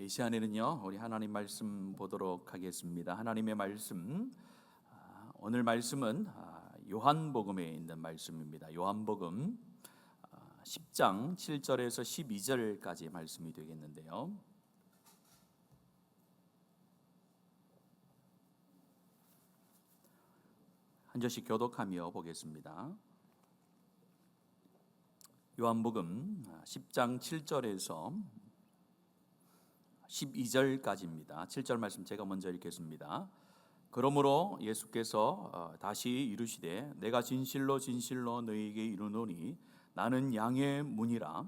이 시간에는요, 우리 하나님 말씀 보도록 하겠습니다. 하나님의 말씀, 오늘 말씀은 요한복음에 있는 말씀입니다. 요한복음 10장 7절에서 12절까지 말씀이 되겠는데요. 한 절씩 교독하며 보겠습니다. 요한복음 10장 7절에서 12절까지입니다. 7절 말씀 제가 먼저 읽겠습니다. 그러므로 예수께서 다시 이르시되 내가 진실로 진실로 너희에게 이르노니 나는 양의 문이라.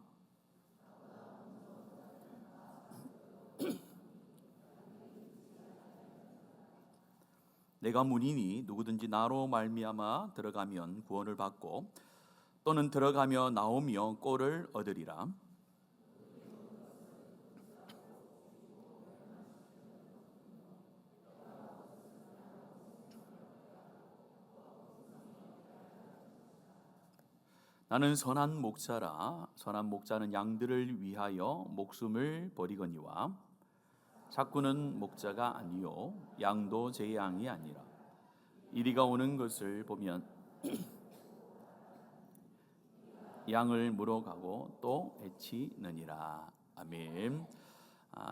내가 문이니 누구든지 나로 말미암아 들어가면 구원을 받고 또는 들어가며 나오며 꼴을 얻으리라. 나는 선한 목자라. 선한 목자는 양들을 위하여 목숨을 버리거니와 작구는 목자가 아니요 양도 제 양이 아니라 이리가 오는 것을 보면 양을 물어가고 또 해치느니라. 아멘.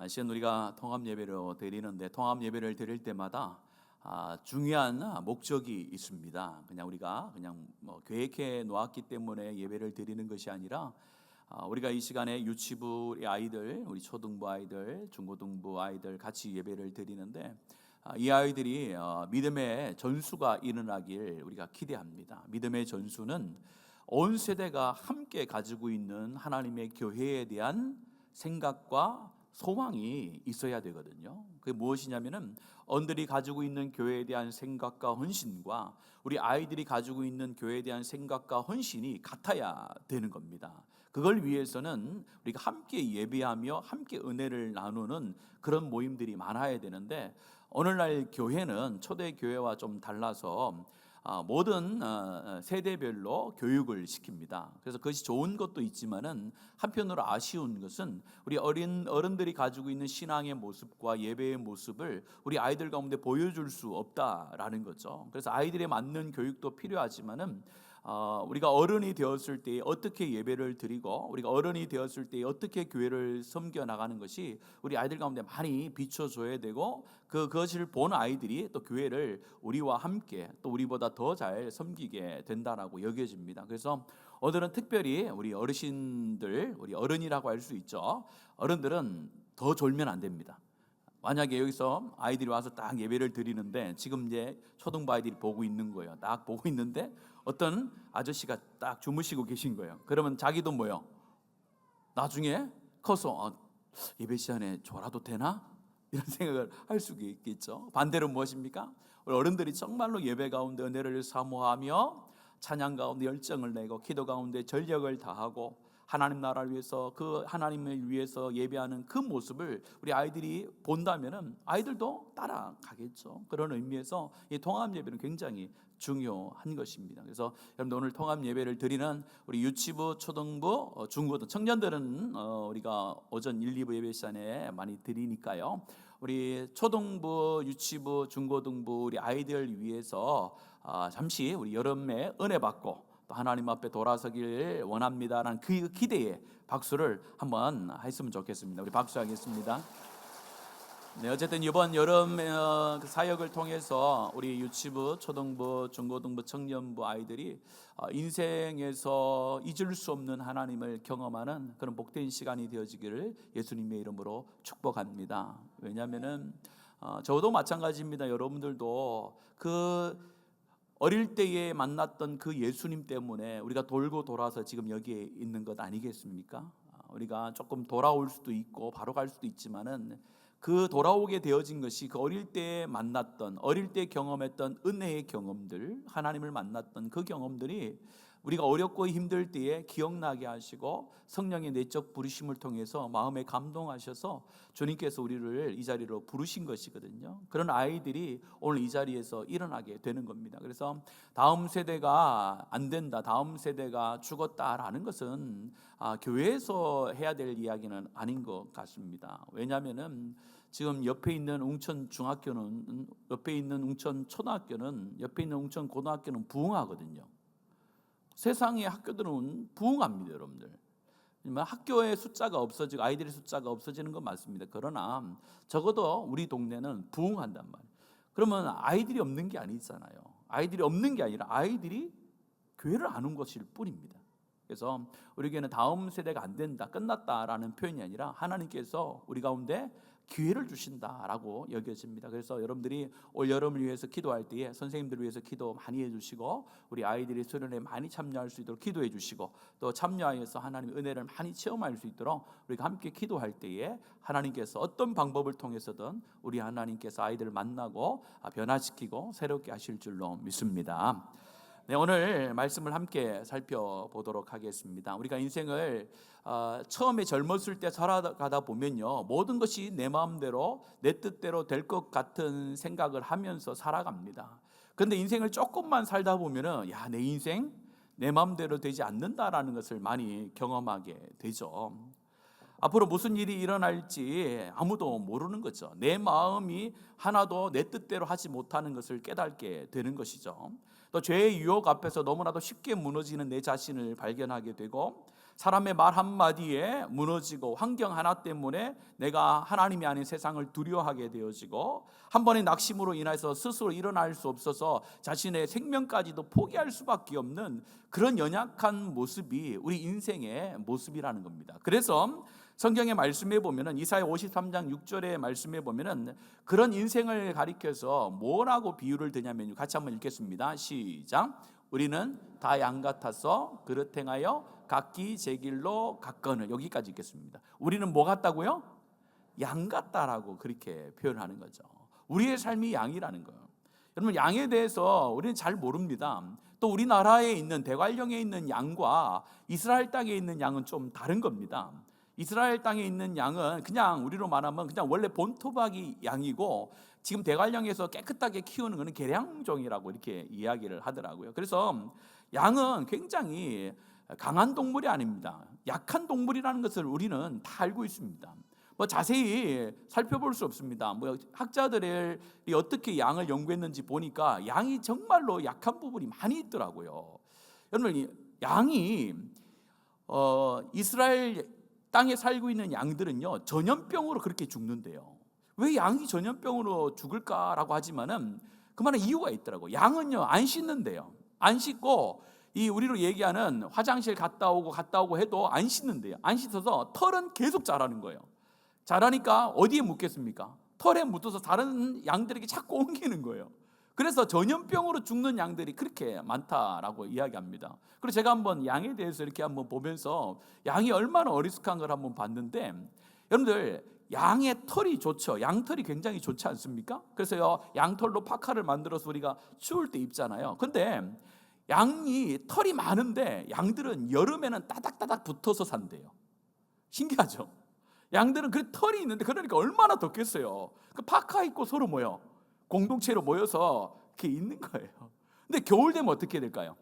시간 우리가 통합 예배를 드리는데 통합 예배를 드릴 때마다 중요한 목적이 있습니다. 그냥 우리가 계획해 놓았기 때문에 예배를 드리는 것이 아니라 우리가 이 시간에 유치부 아이들, 우리 초등부 아이들, 중고등부 아이들 같이 예배를 드리는데 이 아이들이 믿음의 전수가 일어나길 우리가 기대합니다. 믿음의 전수는 온 세대가 함께 가지고 있는 하나님의 교회에 대한 생각과 소망이 있어야 되거든요. 그게 무엇이냐면은 언들이 가지고 있는 교회에 대한 생각과 헌신과 우리 아이들이 가지고 있는 교회에 대한 생각과 헌신이 같아야 되는 겁니다. 그걸 위해서는 우리가 함께 예배하며 함께 은혜를 나누는 그런 모임들이 많아야 되는데 오늘날 교회는 초대 교회와 좀 달라서 모든 세대별로 교육을 시킵니다. 그래서 그것이 좋은 것도 있지만은 한편으로 아쉬운 것은 우리 어른들이 가지고 있는 신앙의 모습과 예배의 모습을 우리 아이들 가운데 보여줄 수 없다라는 거죠. 그래서 아이들에 맞는 교육도 필요하지만은 우리가 어른이 되었을 때 어떻게 예배를 드리고 우리가 어른이 되었을 때 어떻게 교회를 섬겨 나가는 것이 우리 아이들 가운데 많이 비춰줘야 되고 그것을 본 아이들이 또 교회를 우리와 함께 또 우리보다 더 잘 섬기게 된다라고 여겨집니다. 그래서 오늘은 특별히 우리 어르신들, 우리 어른이라고 할 수 있죠. 어른들은 더 졸면 안 됩니다. 만약에 여기서 아이들이 와서 딱 예배를 드리는데 지금 이제 초등부 아이들이 보고 있는 거예요. 딱 보고 있는데 어떤 아저씨가 딱 주무시고 계신 거예요. 그러면 자기도 뭐요? 나중에 커서 예배 시간에 졸아도 되나? 이런 생각을 할 수 있겠죠. 반대로 무엇입니까? 우리 어른들이 정말로 예배 가운데 은혜를 사모하며 찬양 가운데 열정을 내고 기도 가운데 전력을 다하고 하나님 나라를 위해서 그 하나님을 위해서 예배하는 그 모습을 우리 아이들이 본다면은 아이들도 따라가겠죠. 그런 의미에서 이 통합 예배는 굉장히 중요한 것입니다. 그래서 여러분들 오늘 통합 예배를 드리는 우리 유치부, 초등부, 중고등 청년들은 우리가 오전 1, 2부 예배 시간에 많이 드리니까요. 우리 초등부, 유치부, 중고등부 우리 아이들 위해서 잠시 우리 여름에 은혜 받고 하나님 앞에 돌아서길 원합니다라는 그 기대에 박수를 한번 했으면 좋겠습니다. 우리 박수하겠습니다. 네, 어쨌든 이번 여름 사역을 통해서 우리 유치부, 초등부, 중고등부, 청년부 아이들이 인생에서 잊을 수 없는 하나님을 경험하는 그런 복된 시간이 되어지기를 예수님의 이름으로 축복합니다. 왜냐하면은 저도 마찬가지입니다. 여러분들도 그 어릴 때에 만났던 그 예수님 때문에 우리가 돌고 돌아서 지금 여기에 있는 것 아니겠습니까? 우리가 조금 돌아올 수도 있고 바로 갈 수도 있지만은 그 돌아오게 되어진 것이 그 어릴 때 만났던 어릴 때 경험했던 은혜의 경험들, 하나님을 만났던 그 경험들이 우리가 어렵고 힘들 때에 기억나게 하시고 성령의 내적 부르심을 통해서 마음에 감동하셔서 주님께서 우리를 이 자리로 부르신 것이거든요. 그런 아이들이 오늘 이 자리에서 일어나게 되는 겁니다. 그래서 다음 세대가 안 된다, 다음 세대가 죽었다라는 것은 교회에서 해야 될 이야기는 아닌 것 같습니다. 왜냐하면은 지금 옆에 있는 웅천 중학교는, 옆에 있는 웅천 초등학교는, 옆에 있는 웅천 고등학교는 부흥하거든요. 세상의 학교들은 부흥합니다, 여러분들. 학교의 숫자가 없어지고 아이들의 숫자가 없어지는 건 맞습니다. 그러나 적어도 우리 동네는 부흥한단 말이에요. 그러면 아이들이 없는 게 아니잖아요. 아이들이 없는 게 아니라 아이들이 교회를 안 온 것일 뿐입니다. 그래서 우리 교회는 다음 세대가 안 된다, 끝났다라는 표현이 아니라 하나님께서 우리 가운데 기회를 주신다라고 여겨집니다. 그래서 여러분들이 올 여름을 위해서 기도할 때에 선생님들을 위해서 기도 많이 해주시고 우리 아이들이 수련회에 많이 참여할 수 있도록 기도해 주시고 또 참여하여서 하나님의 은혜를 많이 체험할 수 있도록 우리가 함께 기도할 때에 하나님께서 어떤 방법을 통해서든 우리 하나님께서 아이들을 만나고 변화시키고 새롭게 하실 줄로 믿습니다. 네, 오늘 말씀을 함께 살펴보도록 하겠습니다. 우리가 인생을 처음에 젊었을 때 살아가다 보면요, 모든 것이 내 마음대로 내 뜻대로 될 것 같은 생각을 하면서 살아갑니다. 그런데 인생을 조금만 살다 보면은 내 인생 내 마음대로 되지 않는다라는 것을 많이 경험하게 되죠. 앞으로 무슨 일이 일어날지 아무도 모르는 거죠. 내 마음이 하나도 내 뜻대로 하지 못하는 것을 깨닫게 되는 것이죠. 또 죄의 유혹 앞에서 너무나도 쉽게 무너지는 내 자신을 발견하게 되고 사람의 말 한마디에 무너지고 환경 하나 때문에 내가 하나님이 아닌 세상을 두려워하게 되어지고 한 번의 낙심으로 인해서 스스로 일어날 수 없어서 자신의 생명까지도 포기할 수밖에 없는 그런 연약한 모습이 우리 인생의 모습이라는 겁니다. 그래서 성경의 말씀에 보면은 이사야 53장 6절의 말씀에 보면은 그런 인생을 가리켜서 뭐라고 비유를 드냐면요, 같이 한번 읽겠습니다. 시작. 우리는 다 양 같아서 그릇 행하여 각기 제 길로 갔거늘. 여기까지 읽겠습니다. 우리는 뭐 같다고요? 양 같다라고 그렇게 표현하는 거죠. 우리의 삶이 양이라는 거예요. 여러분, 양에 대해서 우리는 잘 모릅니다. 또 우리나라에 있는 대관령에 있는 양과 이스라엘 땅에 있는 양은 좀 다른 겁니다. 이스라엘 땅에 있는 양은 그냥 우리로 말하면 그냥 원래 본토박이 양이고 지금 대관령에서 깨끗하게 키우는 것은 개량종이라고 이렇게 이야기를 하더라고요. 그래서 양은 굉장히 강한 동물이 아닙니다. 약한 동물이라는 것을 우리는 다 알고 있습니다. 자세히 살펴볼 수 없습니다. 학자들이 어떻게 양을 연구했는지 보니까 양이 정말로 약한 부분이 많이 있더라고요. 여러분, 양이 이스라엘 땅에 살고 있는 양들은요, 전염병으로 그렇게 죽는데요. 왜 양이 전염병으로 죽을까라고 하지만은 그만한 이유가 있더라고요. 양은요, 안 씻는데요. 안 씻고 우리로 얘기하는 화장실 갔다 오고 해도 안 씻는데요. 안 씻어서 털은 계속 자라는 거예요. 자라니까 어디에 묻겠습니까? 털에 묻어서 다른 양들에게 자꾸 옮기는 거예요. 그래서 전염병으로 죽는 양들이 그렇게 많다라고 이야기합니다. 그리고 제가 한번 양에 대해서 이렇게 한번 보면서 양이 얼마나 어리숙한 걸 한번 봤는데, 여러분들 양의 털이 좋죠. 양털이 굉장히 좋지 않습니까? 그래서 양털로 파카를 만들어서 우리가 추울 때 입잖아요. 근데 양이 털이 많은데 양들은 여름에는 따닥따닥 붙어서 산대요. 신기하죠? 양들은 그 털이 있는데 그러니까 얼마나 덥겠어요. 그 파카 입고 서로 공동체로 모여서 이렇게 있는 거예요. 근데 겨울 되면 어떻게 될까요?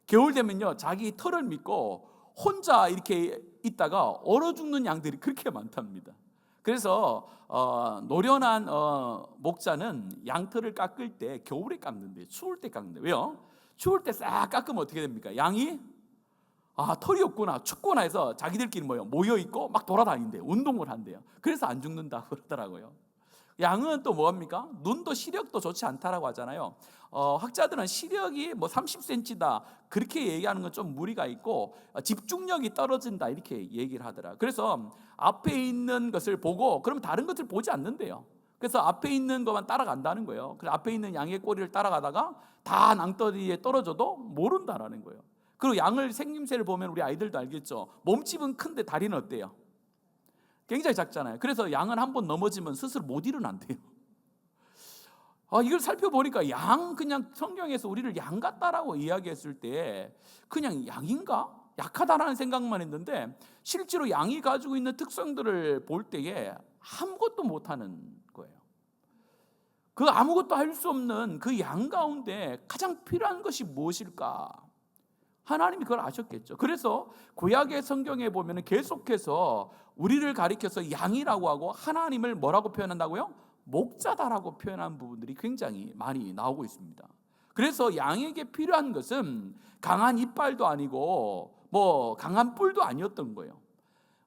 겨울 되면요, 자기 털을 믿고 혼자 이렇게 있다가 얼어 죽는 양들이 그렇게 많답니다. 그래서 노련한 목자는 양털을 깎을 때 겨울에 깎는데 추울 때 깎는데, 왜요? 추울 때 싹 깎으면 어떻게 됩니까? 양이 털이 없구나, 춥구나 해서 자기들끼리 모여있고 막 돌아다닌대요. 운동을 한대요. 그래서 안 죽는다고 그러더라고요. 양은 또 뭐합니까? 눈도 시력도 좋지 않다라고 하잖아요. 학자들은 시력이 30cm다 그렇게 얘기하는 건 좀 무리가 있고 집중력이 떨어진다 이렇게 얘기를 하더라. 그래서 앞에 있는 것을 보고 그럼 다른 것을 보지 않는데요. 그래서 앞에 있는 것만 따라간다는 거예요. 그래서 앞에 있는 양의 꼬리를 따라가다가 다 낭떠러지에 떨어져도 모른다라는 거예요. 그리고 양을 생김새를 보면 우리 아이들도 알겠죠. 몸집은 큰데 다리는 어때요? 굉장히 작잖아요. 그래서 양은 한번 넘어지면 스스로 못 일어난대요. 이걸 살펴보니까 그냥 성경에서 우리를 양 같다라고 이야기했을 때 그냥 양인가? 약하다라는 생각만 했는데 실제로 양이 가지고 있는 특성들을 볼 때에 아무것도 못하는 거예요. 그 아무것도 할 수 없는 그 양 가운데 가장 필요한 것이 무엇일까? 하나님이 그걸 아셨겠죠. 그래서 구약의 성경에 보면 계속해서 우리를 가리켜서 양이라고 하고 하나님을 뭐라고 표현한다고요? 목자다라고 표현한 부분들이 굉장히 많이 나오고 있습니다. 그래서 양에게 필요한 것은 강한 이빨도 아니고 강한 뿔도 아니었던 거예요.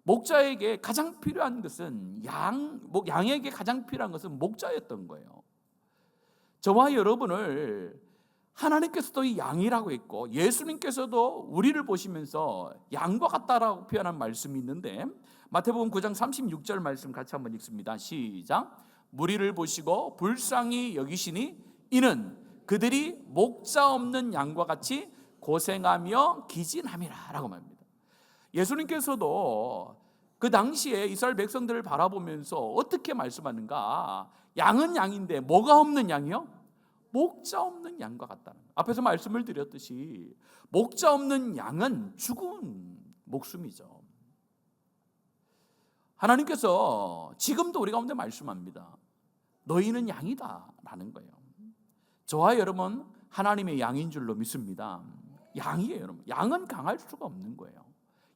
목자에게 가장 필요한 것은 양에게 가장 필요한 것은 목자였던 거예요. 저와 여러분을 하나님께서도 이 양이라고 했고 예수님께서도 우리를 보시면서 양과 같다라고 표현한 말씀이 있는데 마태복음 9장 36절 말씀 같이 한번 읽습니다. 시작. 무리를 보시고 불쌍히 여기시니 이는 그들이 목자 없는 양과 같이 고생하며 기진함이라 라고 말합니다. 예수님께서도 그 당시에 이스라엘 백성들을 바라보면서 어떻게 말씀하는가? 양은 양인데 뭐가 없는 양이요? 목자 없는 양과 같다는 거예요. 앞에서 말씀을 드렸듯이 목자 없는 양은 죽은 목숨이죠. 하나님께서 지금도 우리 가운데 말씀합니다. 너희는 양이다 라는 거예요. 저와 여러분 하나님의 양인 줄로 믿습니다. 양이에요, 여러분. 양은 강할 수가 없는 거예요.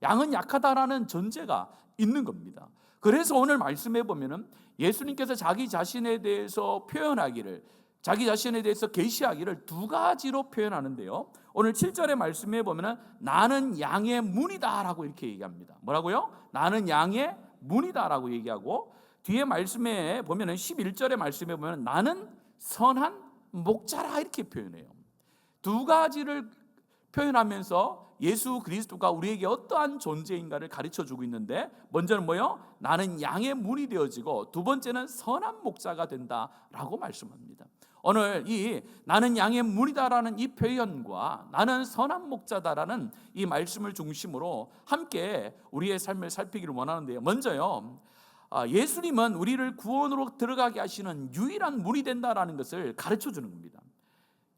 양은 약하다라는 전제가 있는 겁니다. 그래서 오늘 말씀해 보면은 예수님께서 자기 자신에 대해서 표현하기를, 자기 자신에 대해서 계시하기를 두 가지로 표현하는데요. 오늘 7절의 말씀에 보면은 나는 양의 문이다라고 이렇게 얘기합니다. 뭐라고요? 나는 양의 문이다라고 얘기하고 뒤에 말씀에 보면은 11절의 말씀에 보면은 나는 선한 목자라 이렇게 표현해요. 두 가지를 표현하면서 예수 그리스도가 우리에게 어떠한 존재인가를 가르쳐주고 있는데 먼저는 뭐요? 나는 양의 문이 되어지고 두 번째는 선한 목자가 된다라고 말씀합니다. 오늘 이 나는 양의 문이다라는 이 표현과 나는 선한 목자다라는 이 말씀을 중심으로 함께 우리의 삶을 살피기를 원하는데요. 먼저요, 예수님은 우리를 구원으로 들어가게 하시는 유일한 문이 된다라는 것을 가르쳐주는 겁니다.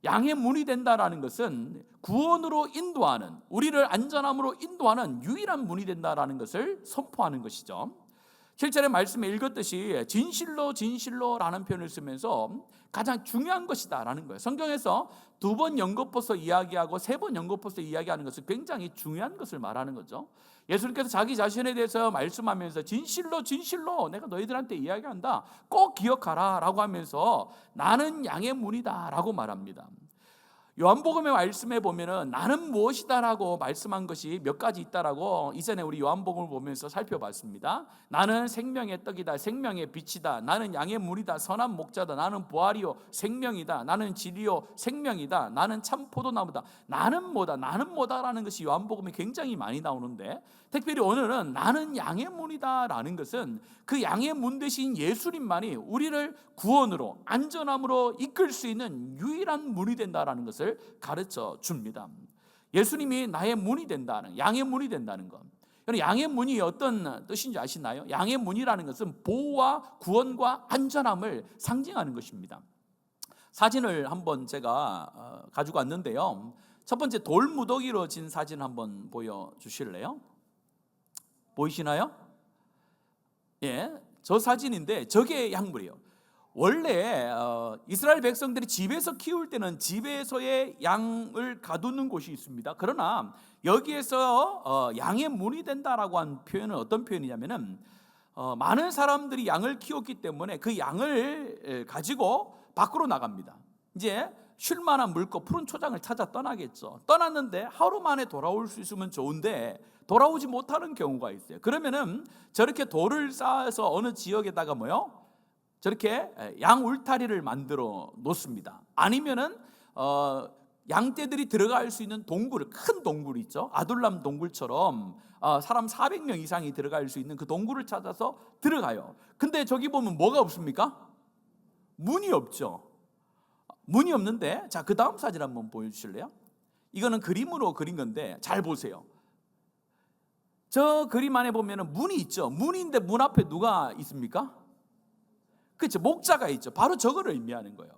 양의 문이 된다라는 것은 구원으로 인도하는, 우리를 안전함으로 인도하는 유일한 문이 된다라는 것을 선포하는 것이죠. 7절의 말씀에 읽었듯이 진실로 진실로라는 표현을 쓰면서 가장 중요한 것이다 라는 거예요. 성경에서 두 번 연거푸서 이야기하고 세 번 연거푸서 이야기하는 것은 굉장히 중요한 것을 말하는 거죠. 예수님께서 자기 자신에 대해서 말씀하면서 진실로 진실로 내가 너희들한테 이야기한다, 꼭 기억하라 라고 하면서 나는 양의 문이다 라고 말합니다. 요한복음의 말씀에 보면은 나는 무엇이다라고 말씀한 것이 몇 가지 있다라고 이전에 우리 요한복음을 보면서 살펴봤습니다. 나는 생명의 떡이다, 생명의 빛이다, 나는 양의 문이다, 선한 목자다, 나는 부활이요 생명이다, 나는 진리요 생명이다, 나는 참 포도나무다, 나는 뭐다라는 것이 요한복음에 굉장히 많이 나오는데 특별히 오늘은 나는 양의 문이다라는 것은 그 양의 문 대신 예수님만이 우리를 구원으로 안전함으로 이끌 수 있는 유일한 문이 된다라는 것을 가르쳐 줍니다. 예수님이 나의 문이 된다는, 양의 문이 된다는 것. 양의 문이 어떤 뜻인지 아시나요? 양의 문이라는 것은 보호와 구원과 안전함을 상징하는 것입니다. 사진을 한번 제가 가지고 왔는데요. 첫 번째 돌무더기로 진 사진 한번 보여주실래요? 보이시나요? 예, 저 사진인데 저게 양물이에요. 원래 이스라엘 백성들이 집에서 키울 때는 집에서의 양을 가두는 곳이 있습니다. 그러나 여기에서 양의 문이 된다라고 한 표현은 어떤 표현이냐면은 많은 사람들이 양을 키웠기 때문에 그 양을 가지고 밖으로 나갑니다. 이제 쉴 만한 물고 푸른 초장을 찾아 떠나겠죠. 떠났는데 하루 만에 돌아올 수 있으면 좋은데 돌아오지 못하는 경우가 있어요. 그러면은 저렇게 돌을 쌓아서 어느 지역에다가 저렇게 양 울타리를 만들어 놓습니다. 아니면은 양떼들이 들어갈 수 있는 동굴, 큰 동굴 있죠. 아둘람 동굴처럼 사람 400명 이상이 들어갈 수 있는 그 동굴을 찾아서 들어가요. 근데 저기 보면 뭐가 없습니까? 문이 없죠. 문이 없는데, 자, 그 다음 사진 한번 보여주실래요? 이거는 그림으로 그린 건데 잘 보세요. 저 그림 안에 보면은 문이 있죠. 문인데 문 앞에 누가 있습니까? 그렇죠. 목자가 있죠. 바로 저거를 의미하는 거예요.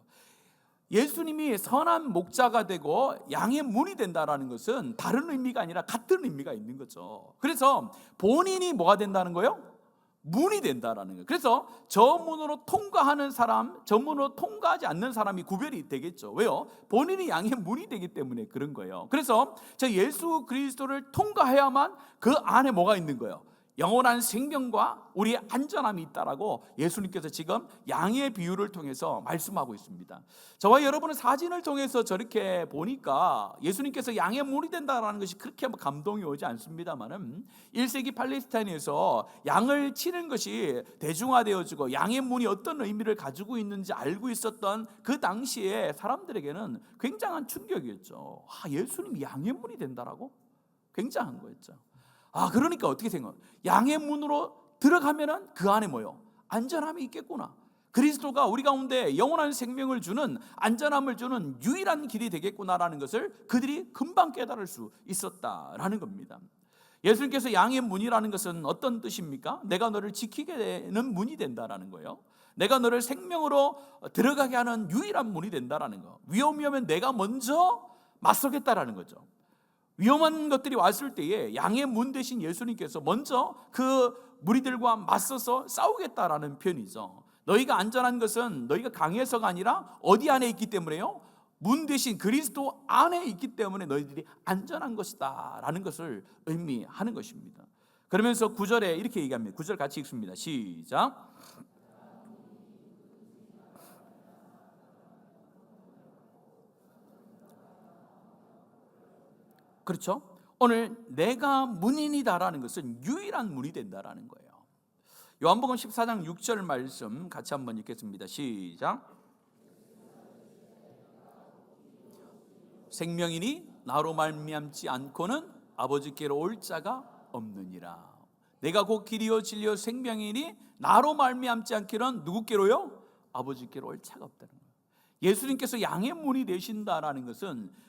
예수님이 선한 목자가 되고 양의 문이 된다라는 것은 다른 의미가 아니라 같은 의미가 있는 거죠. 그래서 본인이 뭐가 된다는 거예요? 문이 된다라는 거예요. 그래서 저 문으로 통과하는 사람, 저 문으로 통과하지 않는 사람이 구별이 되겠죠. 왜요? 본인이 양의 문이 되기 때문에 그런 거예요. 그래서 저 예수 그리스도를 통과해야만 그 안에 뭐가 있는 거예요? 영원한 생명과 우리의 안전함이 있다라고 예수님께서 지금 양의 비유를 통해서 말씀하고 있습니다. 저와 여러분은 사진을 통해서 저렇게 보니까 예수님께서 양의 문이 된다라는 것이 그렇게 감동이 오지 않습니다만은 1세기 팔레스타인에서 양을 치는 것이 대중화되어지고 양의 문이 어떤 의미를 가지고 있는지 알고 있었던 그 당시에 사람들에게는 굉장한 충격이었죠. 예수님이 양의 문이 된다라고? 굉장한 거였죠. 그러니까 어떻게 생각해요? 양의 문으로 들어가면은 그 안에 뭐요? 안전함이 있겠구나. 그리스도가 우리 가운데 영원한 생명을 주는, 안전함을 주는 유일한 길이 되겠구나라는 것을 그들이 금방 깨달을 수 있었다라는 겁니다. 예수님께서 양의 문이라는 것은 어떤 뜻입니까? 내가 너를 지키게 되는 문이 된다라는 거예요. 내가 너를 생명으로 들어가게 하는 유일한 문이 된다라는 거. 위험이 오면 내가 먼저 맞서겠다라는 거죠. 위험한 것들이 왔을 때에 양의 문 대신 예수님께서 먼저 그 무리들과 맞서서 싸우겠다라는 표현이죠. 너희가 안전한 것은 너희가 강해서가 아니라 어디 안에 있기 때문에요? 문 대신 그리스도 안에 있기 때문에 너희들이 안전한 것이다 라는 것을 의미하는 것입니다. 그러면서 9절에 이렇게 얘기합니다. 9절 같이 읽습니다. 시작. 그렇죠? 오늘 내가 문인이다라는 것은 유일한 문이 된다라는 거예요. 요한복음 14장 6절 말씀 같이 한번 읽겠습니다. 시작. 생명이니 나로 말미암지 않고는 아버지께로 올 자가 없느니라. 내가 곧 길이요 진리요 생명이니 나로 말미암지 않기는 누구께로요? 아버지께로 올 자가 없다는 거예요. 예수님께서 양의 문이 되신다라는 것은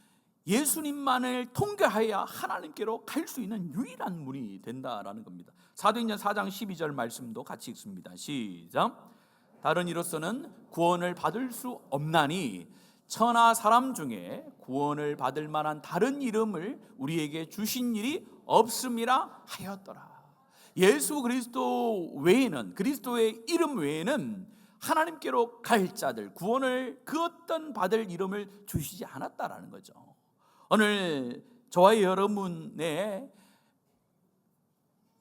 예수님만을 통과해야 하나님께로 갈 수 있는 유일한 문이 된다라는 겁니다. 사도행전 4장 12절 말씀도 같이 읽습니다. 시작. 다른 이로서는 구원을 받을 수 없나니 천하 사람 중에 구원을 받을 만한 다른 이름을 우리에게 주신 일이 없음이라 하였더라. 예수 그리스도 외에는, 그리스도의 이름 외에는 하나님께로 갈 자들, 구원을 그 어떤 받을 이름을 주시지 않았다라는 거죠. 오늘 저와 여러분의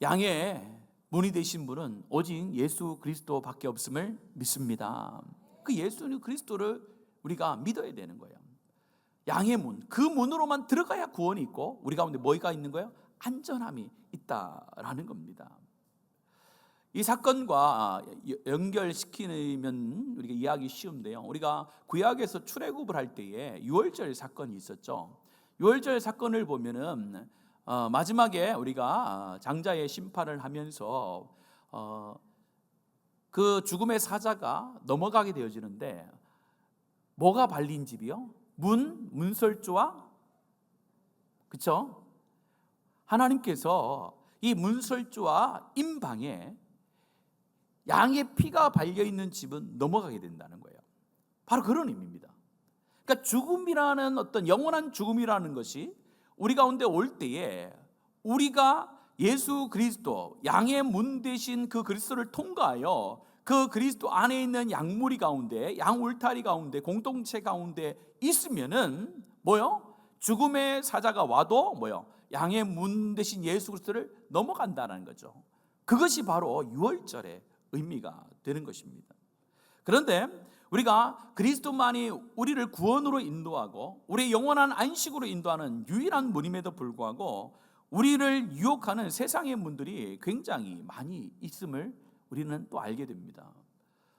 양의 문이 되신 분은 오직 예수 그리스도밖에 없음을 믿습니다. 그 예수 그리스도를 우리가 믿어야 되는 거예요. 양의 문, 그 문으로만 들어가야 구원이 있고 우리 가운데 뭐가 있는 거예요? 안전함이 있다라는 겁니다. 이 사건과 연결시키면 우리가 이해하기 쉬운데요. 우리가 구약에서 출애굽을 할 때에 유월절 사건이 있었죠. 유월절 사건을 보면은 마지막에 우리가 장자의 심판을 하면서 그 죽음의 사자가 넘어가게 되어지는데 뭐가 발린 집이요? 문설주와, 그렇죠? 하나님께서 이 문설주와 임방에 양의 피가 발려 있는 집은 넘어가게 된다는 거예요. 바로 그런 의미입니다. 그러니까 죽음이라는 어떤 영원한 죽음이라는 것이 우리 가운데 올 때에 우리가 예수 그리스도, 양의 문 대신 그 그리스도를 통과하여 그 그리스도 안에 있는 양무리 가운데, 양 울타리 가운데, 공동체 가운데 있으면은 뭐요? 죽음의 사자가 와도 뭐요? 양의 문 대신 예수 그리스도를 넘어간다는 거죠. 그것이 바로 유월절의 의미가 되는 것입니다. 그런데 우리가 그리스도만이 우리를 구원으로 인도하고 우리의 영원한 안식으로 인도하는 유일한 문임에도 불구하고 우리를 유혹하는 세상의 문들이 굉장히 많이 있음을 우리는 또 알게 됩니다.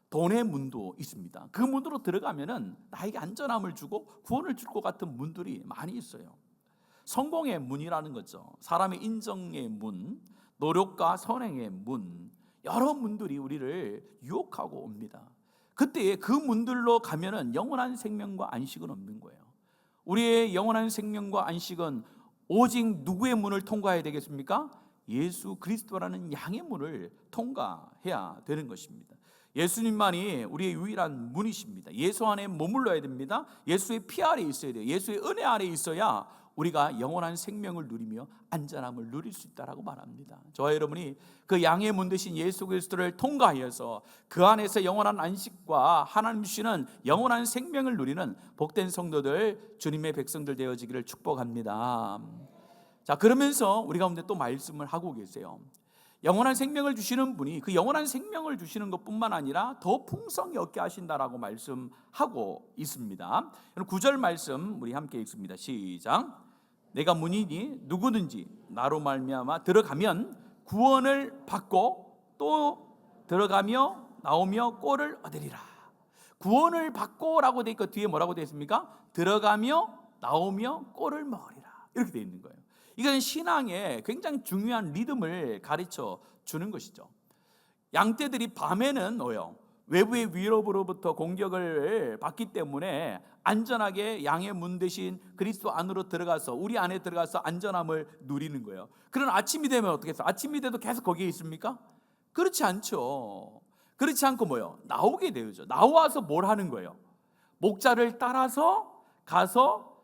돈의 문도 있습니다. 그 문으로 들어가면은 나에게 안전함을 주고 구원을 줄 것 같은 문들이 많이 있어요. 성공의 문이라는 거죠. 사람의 인정의 문, 노력과 선행의 문, 여러 문들이 우리를 유혹하고 옵니다. 그때 그 문들로 가면은 영원한 생명과 안식은 없는 거예요. 우리의 영원한 생명과 안식은 오직 누구의 문을 통과해야 되겠습니까? 예수 그리스도라는 양의 문을 통과해야 되는 것입니다. 예수님만이 우리의 유일한 문이십니다. 예수 안에 머물러야 됩니다. 예수의 피 아래 있어야 돼요. 예수의 은혜 아래 있어야 우리가 영원한 생명을 누리며 안전함을 누릴 수 있다라고 말합니다. 저와 여러분이 그 양의 문 되신 예수 그리스도를 통과하여서 그 안에서 영원한 안식과 하나님 주시는 영원한 생명을 누리는 복된 성도들, 주님의 백성들 되어지기를 축복합니다. 자, 그러면서 우리 가운데 또 말씀을 하고 계세요. 영원한 생명을 주시는 분이 그 영원한 생명을 주시는 것뿐만 아니라 더 풍성히 얻게 하신다라고 말씀하고 있습니다. 9절 말씀 우리 함께 읽습니다. 시작. 내가 문이니 누구든지 나로 말미암아 들어가면 구원을 받고 또 들어가며 나오며 꼴을 얻으리라. 구원을 받고라고 돼 있고 뒤에 뭐라고 되어 있습니까? 들어가며 나오며 꼴을 먹으리라. 이렇게 되어 있는 거예요. 이건 신앙의 굉장히 중요한 리듬을 가르쳐 주는 것이죠. 양떼들이 밤에는 외부의 위협으로부터 공격을 받기 때문에 안전하게 양의 문 대신 그리스도 안으로 들어가서 우리 안에 들어가서 안전함을 누리는 거예요. 그런 아침이 되면 어떻게 해서 아침이 돼도 계속 거기에 있습니까? 그렇지 않죠. 그렇지 않고 나오게 되죠. 나와서 뭘 하는 거예요? 목자를 따라서 가서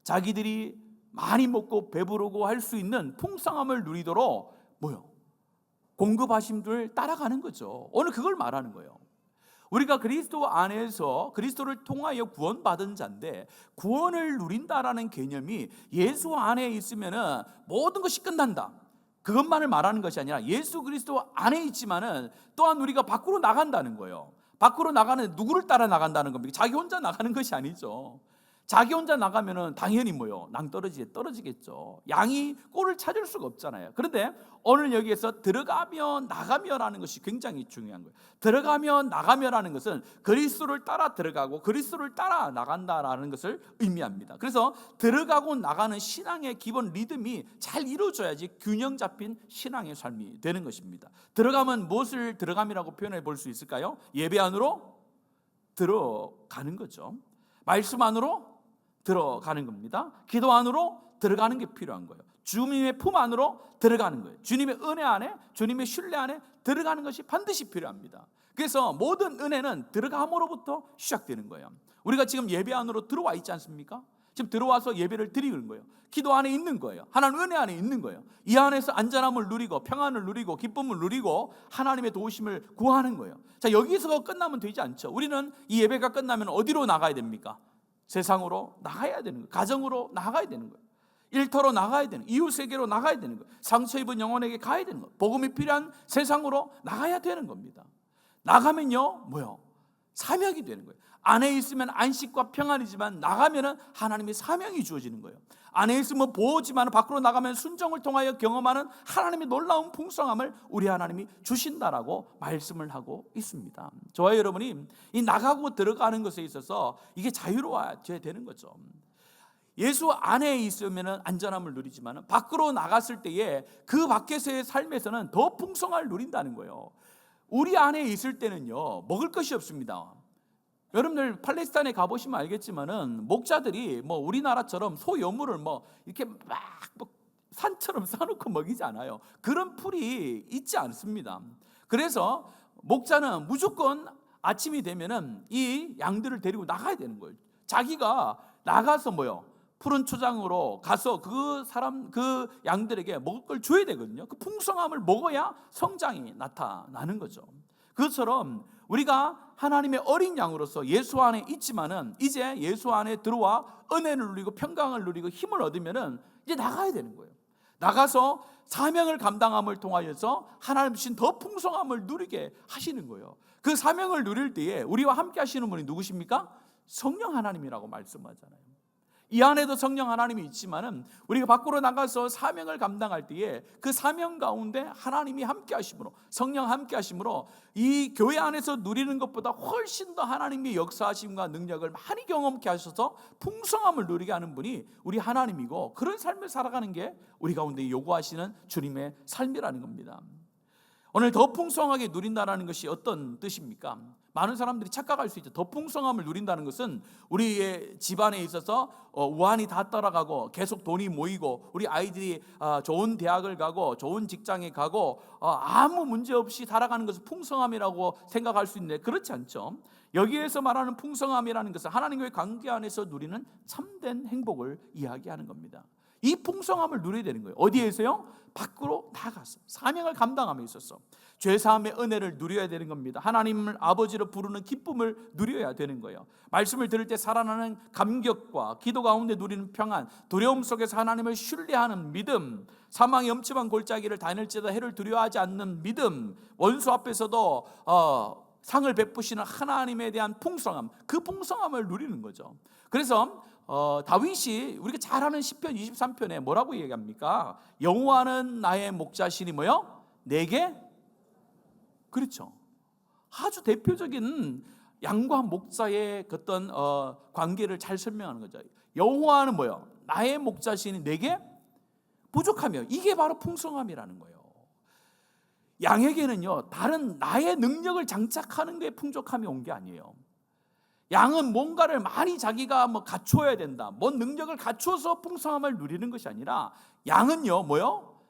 자기들이 많이 먹고 배부르고 할 수 있는 풍성함을 누리도록 공급하심들 따라가는 거죠. 오늘 그걸 말하는 거예요. 우리가 그리스도 안에서 그리스도를 통하여 구원받은 자인데 구원을 누린다라는 개념이 예수 안에 있으면은 모든 것이 끝난다. 그것만을 말하는 것이 아니라 예수 그리스도 안에 있지만은 또한 우리가 밖으로 나간다는 거예요. 밖으로 나가는 누구를 따라 나간다는 겁니까? 자기 혼자 나가는 것이 아니죠. 자기 혼자 나가면은 당연히 떨어지겠죠. 양이 꼴을 찾을 수가 없잖아요. 그런데 오늘 여기에서 들어가며 나가며라는 것이 굉장히 중요한 거예요. 들어가며 나가며라는 것은 그리스도를 따라 들어가고 그리스도를 따라 나간다라는 것을 의미합니다. 그래서 들어가고 나가는 신앙의 기본 리듬이 잘 이루어져야지 균형 잡힌 신앙의 삶이 되는 것입니다. 들어가면 무엇을 들어감이라고 표현해 볼 수 있을까요? 예배 안으로 들어가는 거죠. 말씀 안으로 들어가는 겁니다. 기도 안으로 들어가는 게 필요한 거예요. 주님의 품 안으로 들어가는 거예요. 주님의 은혜 안에, 주님의 신뢰 안에 들어가는 것이 반드시 필요합니다. 그래서 모든 은혜는 들어감으로부터 시작되는 거예요. 우리가 지금 예배 안으로 들어와 있지 않습니까? 지금 들어와서 예배를 드리는 거예요. 기도 안에 있는 거예요. 하나님 은혜 안에 있는 거예요. 이 안에서 안전함을 누리고 평안을 누리고 기쁨을 누리고 하나님의 도우심을 구하는 거예요. 자, 여기서 끝나면 되지 않죠. 우리는 이 예배가 끝나면 어디로 나가야 됩니까? 세상으로 나가야 되는 거예요. 가정으로 나가야 되는 거예요. 일터로 나가야 되는 거예요. 이웃에게로 나가야 되는 거예요. 상처 입은 영혼에게 가야 되는 거예요. 복음이 필요한 세상으로 나가야 되는 겁니다. 나가면요 사명이 되는 거예요. 안에 있으면 안식과 평안이지만 나가면은 하나님의 사명이 주어지는 거예요. 안에 있으면 보호지만 밖으로 나가면 순종을 통하여 경험하는 하나님의 놀라운 풍성함을 우리 하나님이 주신다라고 말씀을 하고 있습니다. 저와 여러분이 이 나가고 들어가는 것에 있어서 이게 자유로워야 되는 거죠. 예수 안에 있으면 안전함을 누리지만 밖으로 나갔을 때에 그 밖에서의 삶에서는 더 풍성함을 누린다는 거예요. 우리 안에 있을 때는요 먹을 것이 없습니다. 여러분들 팔레스타인에 가보시면 알겠지만은 목자들이 우리나라처럼 소여물을 이렇게 막 산처럼 싸놓고 먹이지 않아요. 그런 풀이 있지 않습니다. 그래서 목자는 무조건 아침이 되면은 이 양들을 데리고 나가야 되는 거예요. 자기가 나가서 푸른 초장으로 가서 그 양들에게 먹을 걸 줘야 되거든요. 그 풍성함을 먹어야 성장이 나타나는 거죠. 그것처럼 우리가 하나님의 어린 양으로서 예수 안에 있지만은 이제 예수 안에 들어와 은혜를 누리고 평강을 누리고 힘을 얻으면은 이제 나가야 되는 거예요. 나가서 사명을 감당함을 통하여서 하나님 주신 더 풍성함을 누리게 하시는 거예요. 그 사명을 누릴 때에 우리와 함께 하시는 분이 누구십니까? 성령 하나님이라고 말씀하잖아요. 이 안에도 성령 하나님이 있지만은 우리가 밖으로 나가서 사명을 감당할 때에 그 사명 가운데 하나님이 함께 하심으로 성령 함께 하심으로 이 교회 안에서 누리는 것보다 훨씬 더 하나님의 역사하심과 능력을 많이 경험케 하셔서 풍성함을 누리게 하는 분이 우리 하나님이고 그런 삶을 살아가는 게 우리 가운데 요구하시는 주님의 삶이라는 겁니다. 오늘 더 풍성하게 누린다는 것이 어떤 뜻입니까? 많은 사람들이 착각할 수 있죠. 더 풍성함을 누린다는 것은 우리의 집안에 있어서 우환이 다 따라가고 계속 돈이 모이고 우리 아이들이 좋은 대학을 가고 좋은 직장에 가고 아무 문제 없이 살아가는 것을 풍성함이라고 생각할 수 있는데 그렇지 않죠. 여기에서 말하는 풍성함이라는 것은 하나님과의 관계 안에서 누리는 참된 행복을 이야기하는 겁니다. 이 풍성함을 누려야 되는 거예요. 어디에서요? 밖으로 나가서 사명을 감당함에 있어서 죄사함의 은혜를 누려야 되는 겁니다. 하나님을 아버지로 부르는 기쁨을 누려야 되는 거예요. 말씀을 들을 때 살아나는 감격과 기도 가운데 누리는 평안, 두려움 속에서 하나님을 신뢰하는 믿음, 사망의 엄침한 골짜기를 다닐지라도 해를 두려워하지 않는 믿음, 원수 앞에서도 상을 베푸시는 하나님에 대한 풍성함, 그 풍성함을 누리는 거죠. 그래서 다윗이 우리가 잘 아는 시편 23편에 뭐라고 얘기합니까? 여호와는 나의 목자시니 뭐요? 내게, 그렇죠, 아주 대표적인 양과 목자의 어떤 관계를 잘 설명하는 거죠. 여호와는 뭐요? 나의 목자시니 내게 부족하며, 이게 바로 풍성함이라는 거예요. 양에게는요, 다른 나의 능력을 장착하는 게 풍족함이 온 게 아니에요. 양은 뭔가를 많이 자기가 갖춰야 된다, 뭔 능력을 갖춰서 풍성함을 누리는 것이 아니라 양은요 뭐요?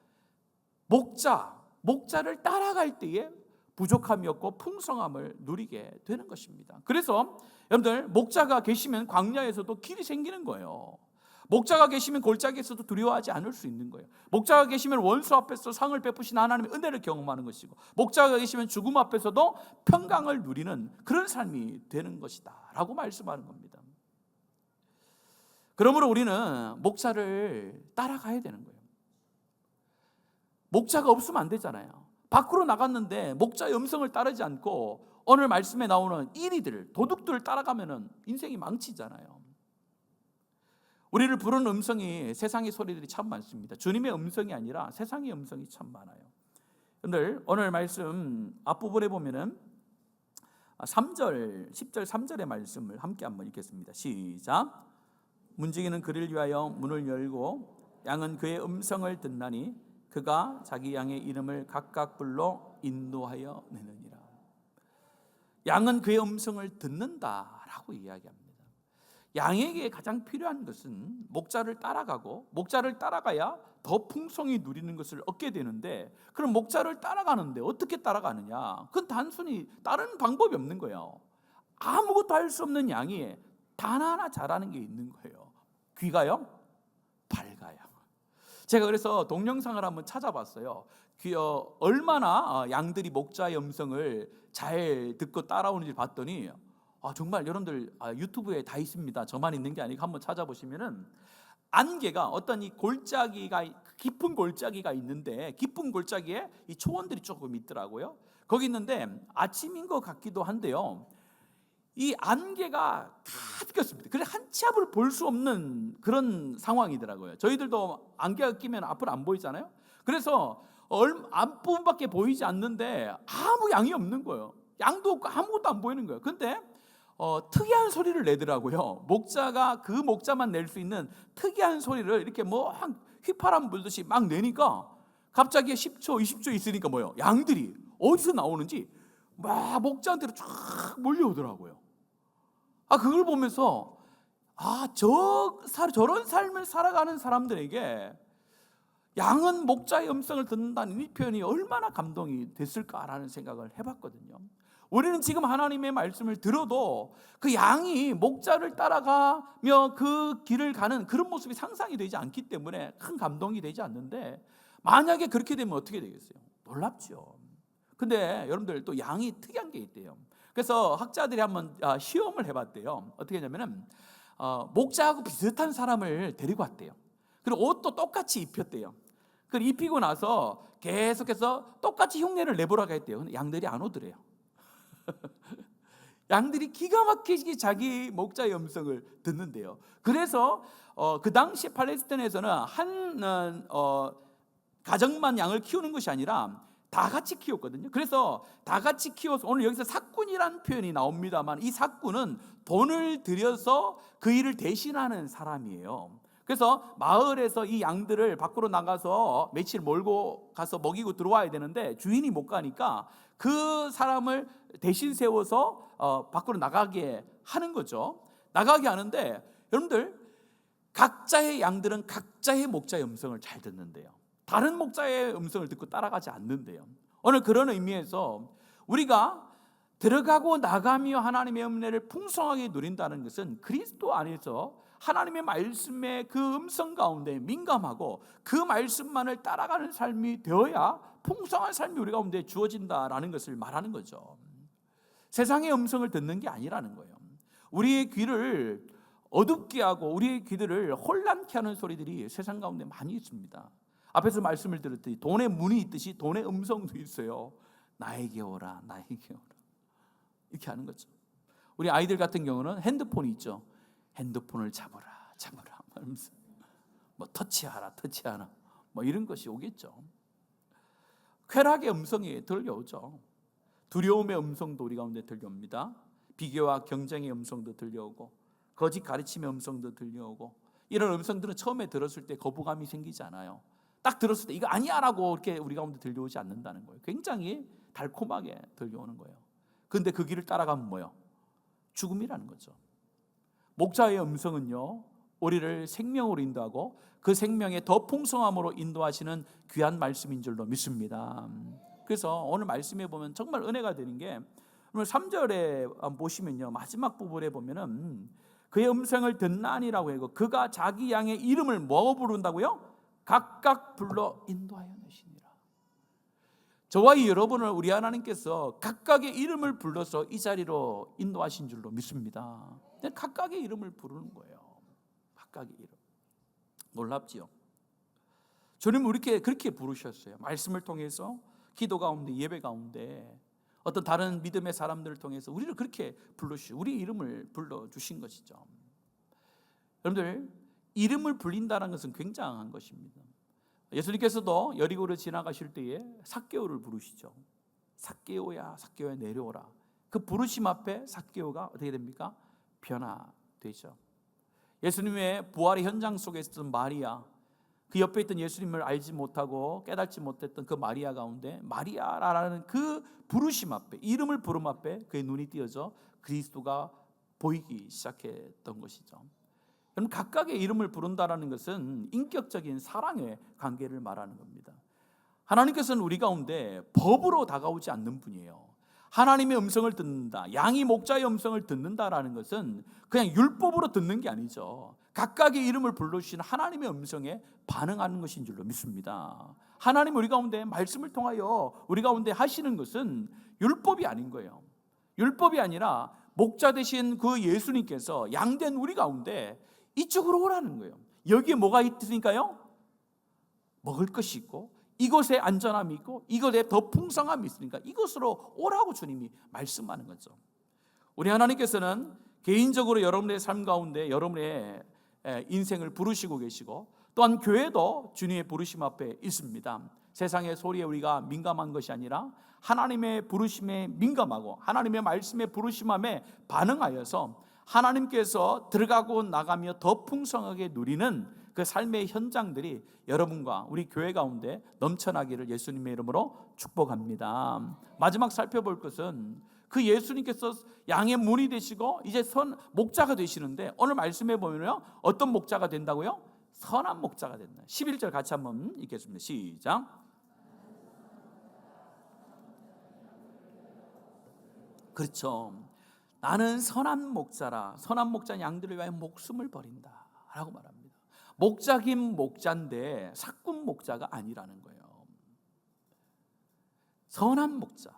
목자를 따라갈 때에 부족함이 없고 풍성함을 누리게 되는 것입니다. 그래서 여러분들, 목자가 계시면 광야에서도 길이 생기는 거예요. 목자가 계시면 골짜기에서도 두려워하지 않을 수 있는 거예요. 목자가 계시면 원수 앞에서 상을 베푸신 하나님의 은혜를 경험하는 것이고, 목자가 계시면 죽음 앞에서도 평강을 누리는 그런 삶이 되는 것이다 라고 말씀하는 겁니다. 그러므로 우리는 목자를 따라가야 되는 거예요. 목자가 없으면 안 되잖아요. 밖으로 나갔는데 목자의 음성을 따르지 않고 오늘 말씀에 나오는 이리들, 도둑들을 따라가면 인생이 망치잖아요. 우리를 부르는 음성이, 세상의 소리들이 참 많습니다. 주님의 음성이 아니라 세상의 음성이 참 많아요. 오늘 말씀 앞부분에 보면은 3절, 10절 3절의 말씀을 함께 한번 읽겠습니다. 시작. 문지기는 그를 위하여 문을 열고 양은 그의 음성을 듣나니 그가 자기 양의 이름을 각각 불러 인도하여 내느니라. 양은 그의 음성을 듣는다라고 이야기합니다. 양에게 가장 필요한 것은 목자를 따라가고, 목자를 따라가야 더 풍성히 누리는 것을 얻게 되는데, 그럼 목자를 따라가는데 어떻게 따라가느냐? 그건 단순히 다른 방법이 없는 거예요. 아무것도 할 수 없는 양이 단 하나 잘하는 게 있는 거예요. 귀가요? 밝아요. 제가 그래서 동영상을 한번 찾아봤어요. 얼마나 양들이 목자의 음성을 잘 듣고 따라오는지 봤더니 정말 여러분들 유튜브에 다 있습니다. 저만 있는 게 아니고 한번 찾아보시면은 안개가, 어떤 이 골짜기가, 깊은 골짜기가 있는데, 깊은 골짜기에 이 초원들이 조금 있더라고요. 거기 있는데 아침인 것 같기도 한데요, 이 안개가 다 꼈습니다. 그래서 한 치 앞을 볼 수 없는 그런 상황이더라고요. 저희들도 안개가 끼면 앞을 안 보이잖아요. 그래서 앞부분밖에 보이지 않는데 아무 양이 없는 거예요. 양도 없고 아무것도 안 보이는 거예요. 근데 특이한 소리를 내더라고요. 목자가 그 목자만 낼 수 있는 특이한 소리를 이렇게 휘파람 불듯이 막 내니까 갑자기 10초, 20초 있으니까 양들이 어디서 나오는지 막 목자한테로 쫙 몰려오더라고요. 그걸 보면서 저런 삶을 살아가는 사람들에게 양은 목자의 음성을 듣는다는 이 표현이 얼마나 감동이 됐을까라는 생각을 해봤거든요. 우리는 지금 하나님의 말씀을 들어도 그 양이 목자를 따라가며 그 길을 가는 그런 모습이 상상이 되지 않기 때문에 큰 감동이 되지 않는데, 만약에 그렇게 되면 어떻게 되겠어요? 놀랍죠. 근데 여러분들, 또 양이 특이한 게 있대요. 그래서 학자들이 한번 시험을 해봤대요. 어떻게 했냐면은 목자하고 비슷한 사람을 데리고 왔대요. 그리고 옷도 똑같이 입혔대요. 그리고 입히고 나서 계속해서 똑같이 흉내를 내보라고 했대요. 근데 양들이 안 오더래요. 양들이 기가 막히게 자기 목자의 음성을 듣는데요. 그래서 그 당시 팔레스타인에서는 한 가정만 양을 키우는 것이 아니라 다 같이 키웠거든요. 그래서 다 같이 키워서, 오늘 여기서 삭군이라는 표현이 나옵니다만, 이 삭군은 돈을 들여서 그 일을 대신하는 사람이에요. 그래서 마을에서 이 양들을 밖으로 나가서 며칠 몰고 가서 먹이고 들어와야 되는데 주인이 못 가니까 그 사람을 대신 세워서 밖으로 나가게 하는 거죠. 나가게 하는데 여러분들, 각자의 양들은 각자의 목자의 음성을 잘 듣는데요, 다른 목자의 음성을 듣고 따라가지 않는데요. 오늘 그런 의미에서 우리가 들어가고 나가며 하나님의 은혜를 풍성하게 누린다는 것은 그리스도 안에서 하나님의 말씀의 그 음성 가운데 민감하고 그 말씀만을 따라가는 삶이 되어야 풍성한 삶이 우리 가운데 주어진다라는 것을 말하는 거죠. 세상의 음성을 듣는 게 아니라는 거예요. 우리의 귀를 어둡게 하고 우리의 귀들을 혼란케 하는 소리들이 세상 가운데 많이 있습니다. 앞에서 말씀을 드렸더니 돈의 문이 있듯이 돈의 음성도 있어요. 나에게 오라, 나에게 오라, 이렇게 하는 거죠. 우리 아이들 같은 경우는 핸드폰이 있죠. 핸드폰을 잡아라, 잡아라 하면서 뭐 터치하라, 터치하라, 뭐 이런 것이 오겠죠. 쾌락의 음성이 들려오죠. 두려움의 음성도 우리 가운데 들려옵니다. 비교와 경쟁의 음성도 들려오고 거짓 가르침의 음성도 들려오고, 이런 음성들은 처음에 들었을 때 거부감이 생기지 않아요. 딱 들었을 때 이거 아니야 라고 이렇게 우리 가운데 들려오지 않는다는 거예요. 굉장히 달콤하게 들려오는 거예요. 그런데 그 길을 따라가면 뭐예요? 죽음이라는 거죠. 목자의 음성은요, 우리를 생명으로 인도하고 그 생명의 더 풍성함으로 인도하시는 귀한 말씀인 줄로 믿습니다. 그래서 오늘 말씀에 보면 정말 은혜가 되는 게, 오늘 3절에 보시면요, 마지막 부분에 보면은 그의 음성을 듣나니라고 해요. 그가 자기 양의 이름을 뭐 부른다고요? 각각 불러 인도하여 내시니라. 저와 여러분을 우리 하나님께서 각각의 이름을 불러서 이 자리로 인도하신 줄로 믿습니다. 각각의 이름을 부르는 거예요. 각각의 이름. 놀랍지요? 주님 우리 그렇게 부르셨어요. 말씀을 통해서, 기도 가운데, 예배 가운데, 어떤 다른 믿음의 사람들을 통해서 우리를 그렇게 불러주시고 우리 이름을 불러주신 것이죠. 여러분들, 이름을 불린다는 것은 굉장한 것입니다. 예수님께서도 여리고를 지나가실 때에 삭개오를 부르시죠. 삭개오야, 삭개오야, 내려오라. 그 부르심 앞에 삭개오가 어떻게 됩니까? 변화되죠. 예수님의 부활의 현장 속에 있었던 마리아, 그 옆에 있던 예수님을 알지 못하고 깨닫지 못했던 그 마리아 가운데 마리아라는 그 부르심 앞에, 이름을 부름 앞에 그의 눈이 띄어져 그리스도가 보이기 시작했던 것이죠. 여러분, 각각의 이름을 부른다는 것은 인격적인 사랑의 관계를 말하는 겁니다. 하나님께서는 우리 가운데 법으로 다가오지 않는 분이에요. 하나님의 음성을 듣는다, 양이 목자의 음성을 듣는다라는 것은 그냥 율법으로 듣는 게 아니죠. 각각의 이름을 불러주신 하나님의 음성에 반응하는 것인 줄로 믿습니다. 하나님 우리 가운데 말씀을 통하여 우리 가운데 하시는 것은 율법이 아닌 거예요. 율법이 아니라 목자 되신 그 예수님께서 양된 우리 가운데 이쪽으로 오라는 거예요. 여기에 뭐가 있으니까요? 먹을 것이 있고, 이곳에 안전함이 있고, 이곳에 더 풍성함이 있으니까 이곳으로 오라고 주님이 말씀하는 거죠. 우리 하나님께서는 개인적으로 여러분의 삶 가운데 여러분의 인생을 부르시고 계시고, 또한 교회도 주님의 부르심 앞에 있습니다. 세상의 소리에 우리가 민감한 것이 아니라 하나님의 부르심에 민감하고 하나님의 말씀에 부르심함에 반응하여서 하나님께서 들어가고 나가며 더 풍성하게 누리는 그 삶의 현장들이 여러분과 우리 교회 가운데 넘쳐나기를 예수님의 이름으로 축복합니다. 마지막 살펴볼 것은 그 예수님께서 양의 문이 되시고 이제 목자가 되시는데, 오늘 말씀해 보면요, 어떤 목자가 된다고요? 선한 목자가 된다. 11절 같이 한번 읽겠습니다. 시작. 그렇죠. 나는 선한 목자라. 선한 목자는 양들을 위하여 목숨을 버린다 라고 말합니다. 목자긴 목자인데 사꾼 목자가 아니라는 거예요. 선한 목자,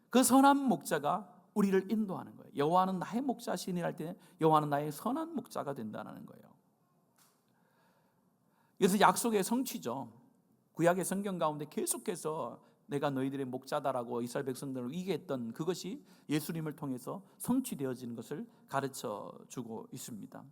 그 선한 목자가 우리를 인도하는 거예요. 여호와는 나의 목자시니 할 때 여호와는 나의 선한 목자가 된다는 거예요. 그래서 약속의 성취죠. 구약의 성경 가운데 계속해서 내가 너희들의 목자다라고 이스라엘 백성들을 얘기했던 그것이 예수님을 통해서 성취되어지는 것을 가르쳐 주고 있습니다.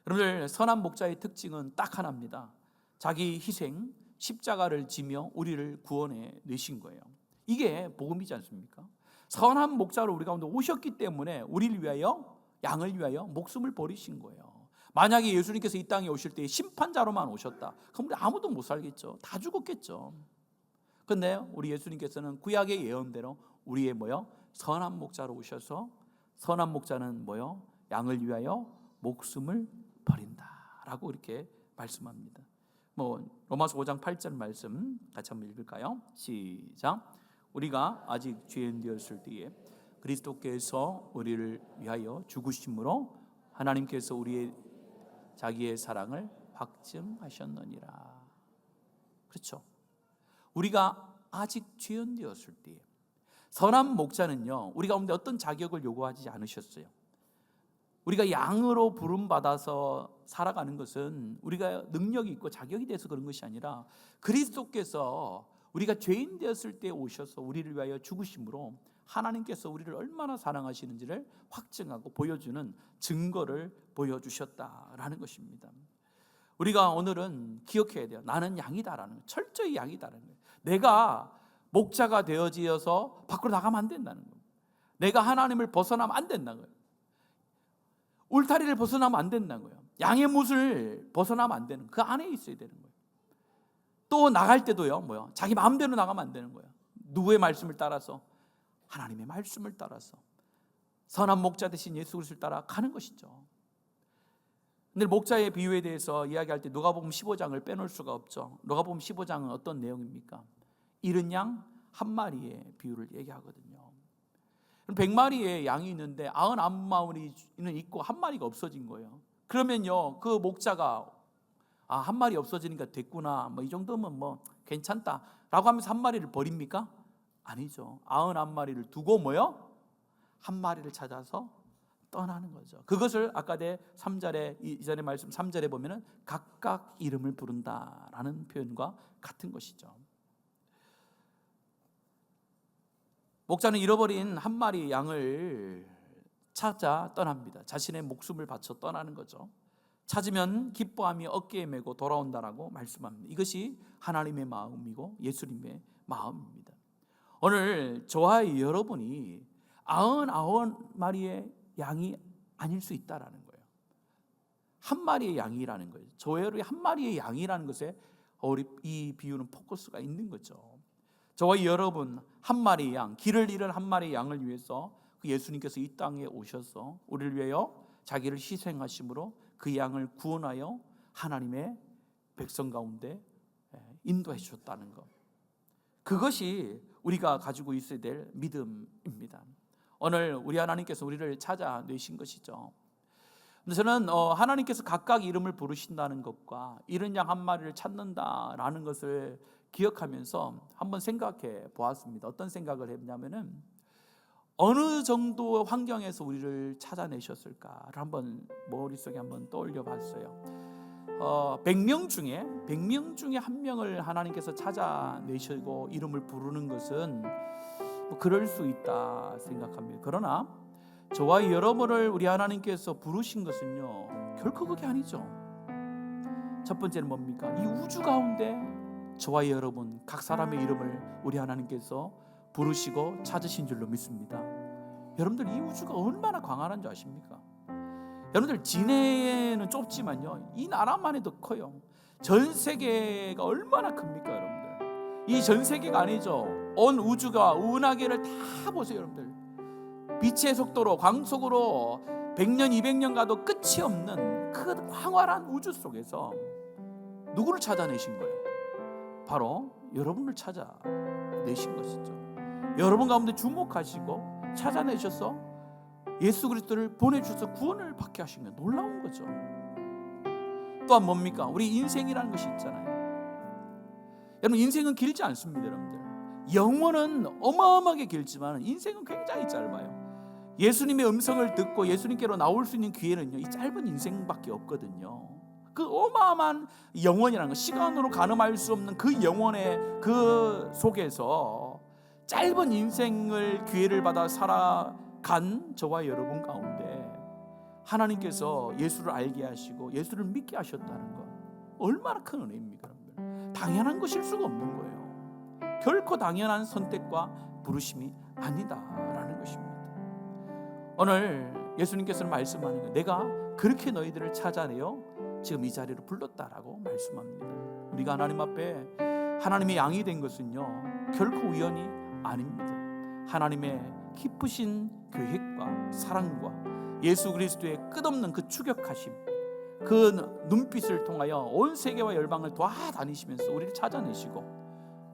여러분들, 선한 목자의 특징은 딱 하나입니다. 자기 희생, 십자가를 지며 우리를 구원해 내신 거예요. 이게 복음이지 않습니까? 선한 목자로 우리 가운데 오셨기 때문에 우리를 위하여, 양을 위하여 목숨을 버리신 거예요. 만약에 예수님께서 이 땅에 오실 때 심판자로만 오셨다, 그럼 우리 아무도 못 살겠죠. 다 죽었겠죠. 근데 우리 예수님께서는 구약의 예언대로 우리의 선한 목자로 오셔서, 선한 목자는 양을 위하여 목숨을 버린다라고 이렇게 말씀합니다. 로마서 5장 8절 말씀 같이 한번 읽을까요? 시작. 우리가 아직 죄인 되었을 때에 그리스도께서 우리를 위하여 죽으심으로 하나님께서 자기의 사랑을 확증하셨느니라. 그렇죠. 우리가 아직 죄인 되었을 때에, 선한 목자는요, 우리 가운데 어떤 자격을 요구하지 않으셨어요. 우리가 양으로 부름받아서 살아가는 것은 우리가 능력이 있고 자격이 돼서 그런 것이 아니라 그리스도께서 우리가 죄인 되었을 때 오셔서 우리를 위하여 죽으심으로 하나님께서 우리를 얼마나 사랑하시는지를 확증하고 보여주는 증거를 보여주셨다라는 것입니다. 우리가 오늘은 기억해야 돼요. 나는 양이다라는 거예요. 철저히 양이다라는 거예요. 내가 목자가 되어지어서 밖으로 나가면 안 된다는 거예요. 내가 하나님을 벗어나면 안 된다는 거예요. 울타리를 벗어나면 안 된다는 거예요. 양의 못을 벗어나면 안 되는 거예요. 그 안에 있어야 되는 거예요. 또 나갈 때도요, 자기 마음대로 나가면 안 되는 거예요. 누구의 말씀을 따라서? 하나님의 말씀을 따라서 선한 목자 대신 예수 그리스도를 따라 가는 것이죠. 근데 목자의 비유에 대해서 이야기할 때 누가복음 15장을 빼놓을 수가 없죠. 누가복음 15장은 어떤 내용입니까? 잃은 양 한 마리의 비유를 얘기하거든요. 100마리의 양이 있는데 99마리는 있고 한 마리가 없어진 거예요. 그러면요, 그 목자가 한 마리 없어지니까 됐구나, 이 정도면 괜찮다라고 하면서 한 마리를 버립니까? 아니죠. 99마리를 두고 한 마리를 찾아서 떠나는 거죠. 그것을 아까 3절에, 이전에 말씀 3절에 보면은 각각 이름을 부른다라는 표현과 같은 것이죠. 목자는 잃어버린 한 마리 양을 찾아 떠납니다. 자신의 목숨을 바쳐 떠나는 거죠. 찾으면 기뻐하며 어깨에 메고 돌아온다라고 말씀합니다. 이것이 하나님의 마음이고 예수님의 마음입니다. 오늘 저와 여러분이 99마리의 양이 아닐 수 있다라는 거예요. 한 마리의 양이라는 거예요. 저와 여러분이 한 마리의 양이라는 것에 이 비유는 포커스가 있는 거죠. 저와 여러분 한 마리의 양, 길을 잃은 한 마리의 양을 위해서 예수님께서 이 땅에 오셔서 우리를 위하여 자기를 희생하심으로 그 양을 구원하여 하나님의 백성 가운데 인도해 주셨다는 것, 그것이 우리가 가지고 있어야 될 믿음입니다. 오늘 우리 하나님께서 우리를 찾아내신 것이죠. 근데 저는 하나님께서 각각 이름을 부르신다는 것과 잃은 양 한 마리를 찾는다라는 것을 기억하면서 한번 생각해 보았습니다. 어떤 생각을 했냐면은 어느 정도 환경에서 우리를 찾아내셨을까를 한번 머릿속에 한번 떠올려 봤어요. 100명 중에 한 명을 하나님께서 찾아내시고 이름을 부르는 것은 그럴 수 있다 생각합니다. 그러나 저와 여러분을 우리 하나님께서 부르신 것은요, 결코 그게 아니죠. 첫 번째는 뭡니까? 이 우주 가운데 저와 여러분 각 사람의 이름을 우리 하나님께서 부르시고 찾으신 줄로 믿습니다. 여러분들 이 우주가 얼마나 광활한 줄 아십니까? 여러분들 진해는 좁지만요, 이 나라만 해도 커요. 전 세계가 얼마나 큽니까 여러분들? 이 전 세계가 아니죠, 온 우주가 은하계를 다 보세요. 여러분들 빛의 속도로 광속으로 100년 200년 가도 끝이 없는 그 광활한 우주 속에서 누구를 찾아내신 거예요? 바로 여러분을 찾아내신 것이죠. 여러분 가운데 주목하시고 찾아내셔서 예수 그리스도를 보내주셔서 구원을 받게 하신 거예요. 놀라운 거죠. 또한 뭡니까? 우리 인생이라는 것이 있잖아요. 여러분 인생은 길지 않습니다. 여러분들 영혼은 어마어마하게 길지만 인생은 굉장히 짧아요. 예수님의 음성을 듣고 예수님께로 나올 수 있는 기회는요, 이 짧은 인생밖에 없거든요. 그 어마어마한 영혼이라는 거, 시간으로 가늠할 수 없는 그 영혼의 그 속에서 짧은 인생을 기회를 받아 살아간 저와 여러분 가운데 하나님께서 예수를 알게 하시고 예수를 믿게 하셨다는 것, 얼마나 큰 은혜입니까 여러분들? 당연한 것일 수가 없는 거예요. 결코 당연한 선택과 부르심이 아니다라는 것입니다. 오늘 예수님께서는 말씀하는 거예요. 내가 그렇게 너희들을 찾아내어 지금 이 자리로 불렀다라고 말씀합니다. 우리가 하나님 앞에 하나님의 양이 된 것은요, 결코 우연이 아닙니다. 하나님의 기쁘신 계획과 사랑과 예수 그리스도의 끝없는 그 추격하심, 그 눈빛을 통하여 온 세계와 열방을 돌아다니시면서 우리를 찾아내시고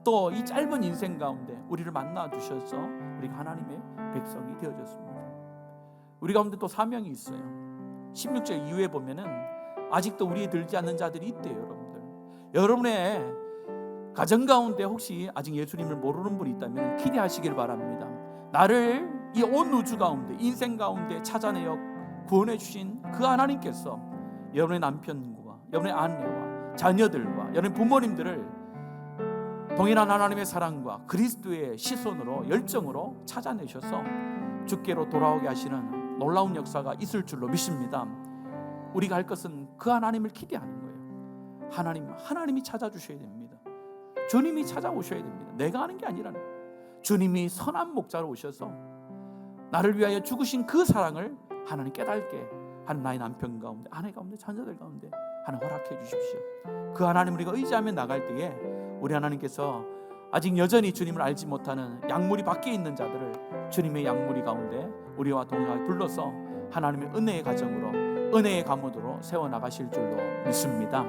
또 이 짧은 인생 가운데 우리를 만나 주셔서 우리가 하나님의 백성이 되어졌습니다. 우리 가운데 또 사명이 있어요. 16절 이후에 보면은 아직도 우리에 들지 않는 자들이 있대요. 여러분들, 여러분의 가정 가운데 혹시 아직 예수님을 모르는 분이 있다면 기대하시길 바랍니다. 나를 이 온 우주 가운데, 인생 가운데 찾아내어 구원해 주신 그 하나님께서 여러분의 남편과 여러분의 아내와 자녀들과 여러분의 부모님들을 동일한 하나님의 사랑과 그리스도의 시선으로, 열정으로 찾아내셔서 주께로 돌아오게 하시는 놀라운 역사가 있을 줄로 믿습니다. 우리가 할 것은 그 하나님을 기대하는 거예요. 하나님이 찾아주셔야 됩니다. 주님이 찾아오셔야 됩니다. 내가 하는 게 아니라 주님이 선한 목자로 오셔서 나를 위하여 죽으신 그 사랑을 하나님 깨닫게 하는 나의 남편 가운데, 아내 가운데, 자녀들 가운데 하나님 허락해 주십시오. 그 하나님 우리가 의지하며 나갈 때에 우리 하나님께서 아직 여전히 주님을 알지 못하는 약물이 밖에 있는 자들을 주님의 약물이 가운데 우리와 동행하게 불러서 하나님의 은혜의 가정으로, 은혜의 가문으로 세워나가실 줄로 믿습니다.